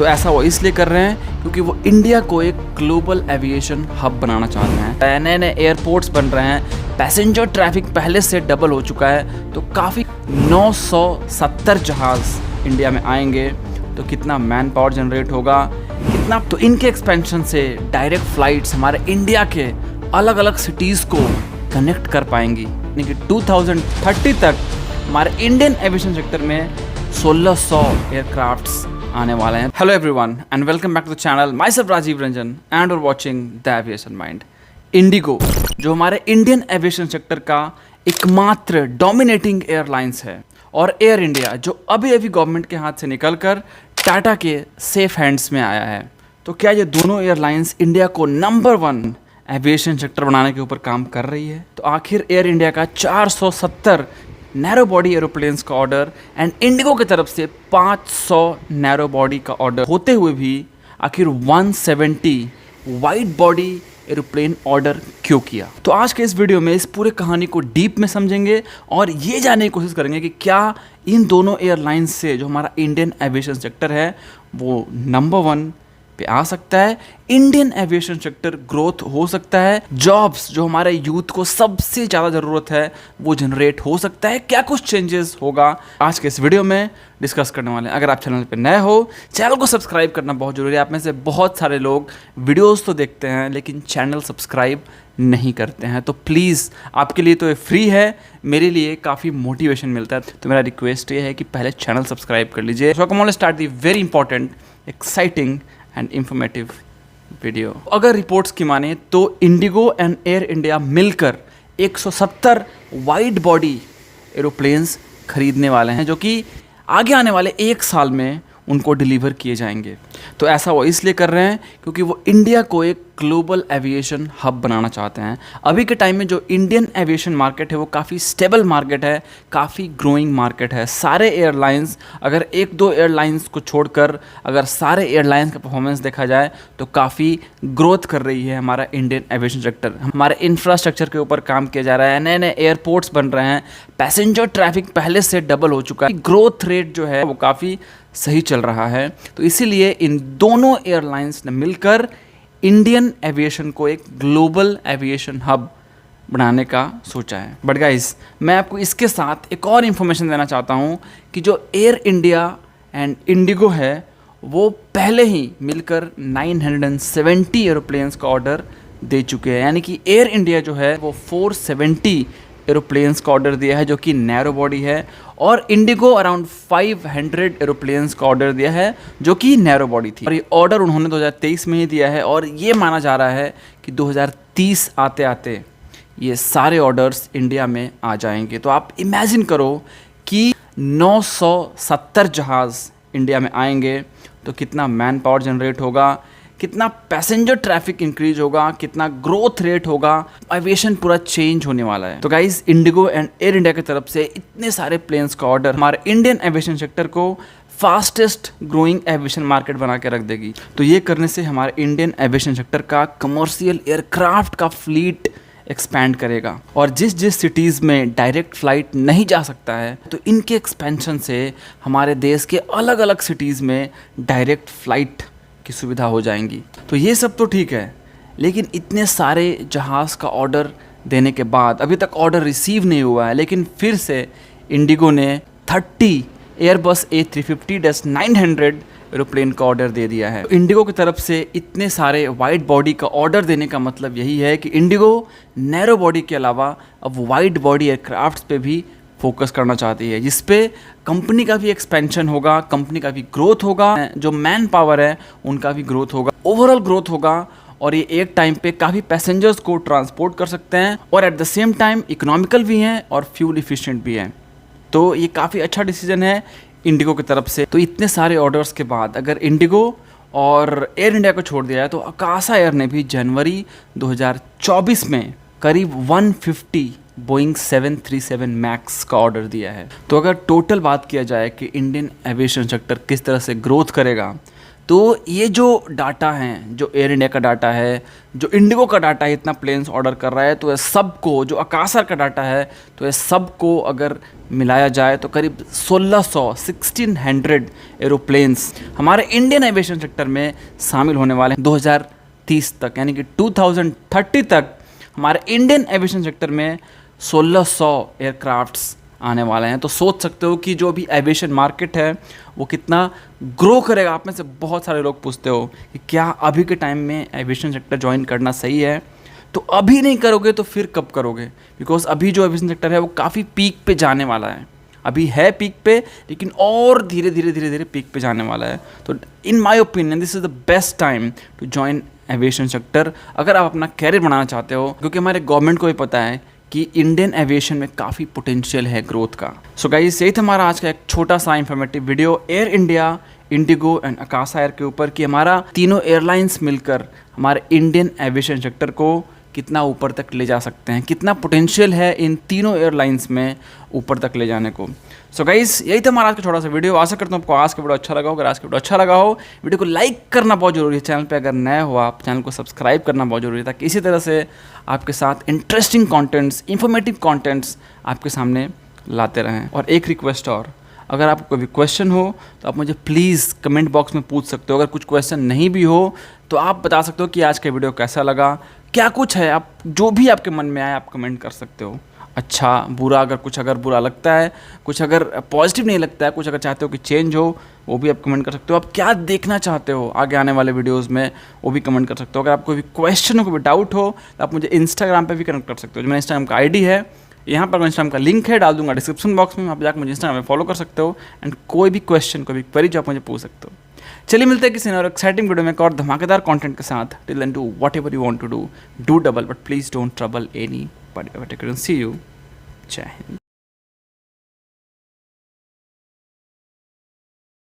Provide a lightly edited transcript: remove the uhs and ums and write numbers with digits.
तो ऐसा वो इसलिए कर रहे हैं क्योंकि वो इंडिया को एक ग्लोबल एविएशन हब बनाना चाहते हैं। नए नए एयरपोर्ट्स बन रहे हैं, पैसेंजर ट्रैफिक पहले से डबल हो चुका है, तो काफ़ी 970 जहाज़ इंडिया में आएंगे। तो कितना मैन पावर जनरेट होगा, कितना, तो इनके एक्सपेंशन से डायरेक्ट फ्लाइट्स हमारे इंडिया के अलग अलग सिटीज़ को कनेक्ट कर पाएंगी। यानी कि 2030 तक हमारे इंडियन एविएशन सेक्टर में 1600 एयरक्राफ्ट्स आने वाले हैं। Hello everyone and welcome back to the channel. My self Rajiv Ranjan and are watching the aviation mind. IndiGo जो हमारे इंडियन एविएशन सेक्टर का एकमात्र डोमिनेटिंग एयरलाइंस है, और एयर इंडिया जो अभी अभी गवर्नमेंट के हाथ से निकलकर टाटा के सेफ हैंड्स में आया है। तो क्या ये दोनों एयरलाइंस इंडिया को नंबर 1 एविएशन सेक्टर बनाने के ऊपर काम कर रही है? तो आखिर एयर इंडिया का 470 नैरो बॉडी एरोप्लेन्स का ऑर्डर एंड इंडिगो की तरफ से 500 नैरो बॉडी का ऑर्डर होते हुए भी आखिर 170 वाइड बॉडी एरोप्लेन ऑर्डर क्यों किया? तो आज के इस वीडियो में इस पूरे कहानी को डीप में समझेंगे और ये जानने की कोशिश करेंगे कि क्या इन दोनों एयरलाइंस से जो हमारा इंडियन एविएशन सेक्टर है वो नंबर 1 पे आ सकता है, इंडियन एविएशन सेक्टर ग्रोथ हो सकता है, जॉब्स जो हमारे यूथ को सबसे ज़्यादा ज़रूरत है वो जनरेट हो सकता है, क्या कुछ चेंजेस होगा आज के इस वीडियो में डिस्कस करने वाले हैं। अगर आप चैनल पे नए हो, चैनल को सब्सक्राइब करना बहुत ज़रूरी है। आप में से बहुत सारे लोग वीडियोस तो देखते हैं लेकिन चैनल सब्सक्राइब नहीं करते हैं, तो प्लीज़ आपके लिए तो ये फ्री है, मेरे लिए काफ़ी मोटिवेशन मिलता है। तो मेरा रिक्वेस्ट ये है कि पहले चैनल सब्सक्राइब कर लीजिए। So come on start the very important, exciting and informative video. अगर रिपोर्ट्स की माने तो इंडिगो एंड एयर इंडिया मिलकर 170 वाइड बॉडी एरोप्लेन्स खरीदने वाले हैं, जो कि आगे आने वाले 1 साल में उनको डिलीवर किए जाएंगे। तो ऐसा वो इसलिए कर रहे हैं क्योंकि वो इंडिया को एक ग्लोबल एविएशन हब बनाना चाहते हैं। अभी के टाइम में जो इंडियन एविएशन मार्केट है वो काफ़ी स्टेबल मार्केट है, काफ़ी ग्रोइंग मार्केट है। सारे एयरलाइंस, अगर 1-2 एयरलाइंस को छोड़कर अगर सारे एयरलाइंस का परफॉर्मेंस देखा जाए तो काफ़ी ग्रोथ कर रही है हमारा इंडियन एविएशन सेक्टर। हमारे इंफ्रास्ट्रक्चर के ऊपर काम किया जा रहा है, नए नए एयरपोर्ट्स बन रहे हैं, पैसेंजर ट्रैफिक पहले से डबल हो चुका है, ग्रोथ रेट जो है वो काफ़ी सही चल रहा है। तो इसीलिए इन दोनों एयरलाइंस ने मिलकर इंडियन एविएशन को एक ग्लोबल एविएशन हब बनाने का सोचा है। बट गाइस, मैं आपको इसके साथ एक और इन्फॉर्मेशन देना चाहता हूँ कि जो एयर इंडिया एंड इंडिगो है वो पहले ही मिलकर 970 एरोप्लेन्स का ऑर्डर दे चुके हैं। यानी कि एयर इंडिया जो है वो 470 एरोप्लेन्स का ऑर्डर दिया है जो कि नैरो बॉडी है, और इंडिगो अराउंड 500 एरोप्लेन्स का ऑर्डर दिया है जो कि नैरो बॉडी थी। और ये ऑर्डर उन्होंने 2023 में ही दिया है, और ये माना जा रहा है कि 2030 आते आते ये सारे ऑर्डर्स इंडिया में आ जाएंगे। तो आप इमेजिन करो कि 970 जहाज़ इंडिया में आएंगे, तो कितना मैन पावर जनरेट होगा, कितना पैसेंजर ट्रैफिक इंक्रीज होगा, कितना ग्रोथ रेट होगा, एविएशन पूरा चेंज होने वाला है। तो guys, Indigo and air India की तरफ से इतने सारे प्लेन्स का ऑर्डर हमारे इंडियन एविएशन सेक्टर को फास्टेस्ट ग्रोइंग एविएशन मार्केट बना के रख देगी। तो ये करने से हमारे इंडियन एविएशन सेक्टर का कमर्शियल एयरक्राफ्ट का फ्लीट एक्सपैंड करेगा, और जिस जिस सिटीज़ में डायरेक्ट फ्लाइट नहीं जा सकता है तो इनके एक्सपेंशन से हमारे देश के अलग अलग सिटीज़ में डायरेक्ट फ्लाइट की सुविधा हो जाएंगी। तो ये सब तो ठीक है, लेकिन इतने सारे जहाज़ का ऑर्डर देने के बाद अभी तक ऑर्डर रिसीव नहीं हुआ है, लेकिन फिर से इंडिगो ने 30 एयरबस A350-900 एरोप्लेन का ऑर्डर दे दिया है। इंडिगो की तरफ से इतने सारे वाइड बॉडी का ऑर्डर देने का मतलब यही है कि इंडिगो नैरो बॉडी के अलावा अब वाइड बॉडी एयरक्राफ्ट्स पे भी फोकस करना चाहती है, जिस पे कंपनी का भी एक्सपेंशन होगा, कंपनी का भी ग्रोथ होगा, जो मैन पावर है उनका भी ग्रोथ होगा, ओवरऑल ग्रोथ होगा, और ये एक टाइम पे काफ़ी पैसेंजर्स को ट्रांसपोर्ट कर सकते हैं, और at the same time economical भी हैं और फ्यूल इफिशिएंट भी हैं। तो ये काफ़ी अच्छा डिसीजन है इंडिगो की तरफ से। तो इतने सारे ऑर्डर्स के बाद अगर इंडिगो और एयर इंडिया को छोड़ दिया है, तो आकाशा एयर ने भी जनवरी 2024 में करीब 150 बोइंग 737 मैक्स का ऑर्डर दिया है। तो अगर टोटल बात किया जाए कि इंडियन एविएशन सेक्टर किस तरह से ग्रोथ करेगा, तो ये जो डाटा हैं, जो एयर इंडिया का डाटा है, जो इंडिगो का डाटा है, इतना प्लेन्स ऑर्डर कर रहा है, तो ये सबको, जो अकाशा का डाटा है, तो ये सबको अगर मिलाया जाए तो करीब 1600 एरोप्लेन्स हमारे इंडियन एविएशन सेक्टर में शामिल होने वाले हैं 2030 तक, यानी कि 2030 तक हमारे इंडियन एविएशन सेक्टर में 1600 एयरक्राफ्ट्स आने वाले हैं। तो सोच सकते हो कि जो अभी एविएशन मार्केट है वो कितना ग्रो करेगा। आप में से बहुत सारे लोग पूछते हो कि क्या अभी के टाइम में एविएशन सेक्टर ज्वाइन करना सही है। तो अभी नहीं करोगे तो फिर कब करोगे, बिकॉज अभी जो एविएशन सेक्टर है वो काफ़ी पीक पे जाने वाला है। अभी है पीक पे, लेकिन और धीरे धीरे पीक पे जाने वाला है। तो in my opinion this is the best time to join aviation sector अगर आप अपना कैरियर बनाना चाहते हो, क्योंकि हमारे गवर्नमेंट को भी पता है कि इंडियन एविएशन में काफ़ी पोटेंशियल है ग्रोथ का। सो गाइस, यही था हमारा आज का एक छोटा सा informative video Air India, IndiGo and Akasa Air के ऊपर कि हमारा तीनों एयरलाइंस मिलकर हमारे इंडियन एविएशन सेक्टर को कितना ऊपर तक ले जा सकते हैं, कितना पोटेंशियल है इन तीनों एयरलाइंस में ऊपर तक ले जाने को। सो गाइस, यही था हमारा आज का छोटा सा वीडियो। आशा करता हूँ आपको आज का वीडियो अच्छा लगा हो। अगर आज का वीडियो अच्छा लगा हो, वीडियो को लाइक करना बहुत जरूरी है। चैनल पे अगर नए हो आप, चैनल को सब्सक्राइब करना बहुत जरूरी है, ताकि इसी तरह से आपके साथ इंटरेस्टिंग कॉन्टेंट्स, इन्फॉर्मेटिव कॉन्टेंट्स आपके सामने लाते रहें। और एक रिक्वेस्ट और, अगर आपको कोई भी क्वेश्चन हो तो आप मुझे प्लीज़ कमेंट बॉक्स में पूछ सकते हो। अगर कुछ क्वेश्चन नहीं भी हो तो आप बता सकते हो कि आज का वीडियो कैसा लगा, क्या कुछ है, आप जो भी आपके मन में आए आप कमेंट कर सकते हो। अच्छा बुरा, अगर बुरा लगता है, कुछ अगर पॉजिटिव नहीं लगता है, कुछ अगर चाहते हो कि चेंज हो, वो भी आप कमेंट कर सकते हो। आप क्या देखना चाहते हो आगे आने वाले वीडियोस में, वो भी कमेंट कर सकते हो। अगर आपको भी क्वेश्चन हो, कोई भी डाउट हो, तो आप मुझे इंस्टाग्राम पे भी कनेक्ट कर सकते हो। जो मेरा इंस्टाग्राम का आईडी है, यहाँ पर इंस्टाग्राम का लिंक है, डाल दूंगा डिस्क्रिप्शन बॉक्स में। आप जाकर मुझे इंस्टाग्राम में फॉलो कर सकते हो एंड कोई भी क्वेश्चन, कोई भी क्वेरी जो आप मुझे पूछ सकते हो। चलिए मिलते हैं किसी और एक्साइटिंग वीडियो में एक और धमाकेदार कंटेंट के साथ। Till then do whatever you want to do double, but please don't trouble any but see you. जय हिंद।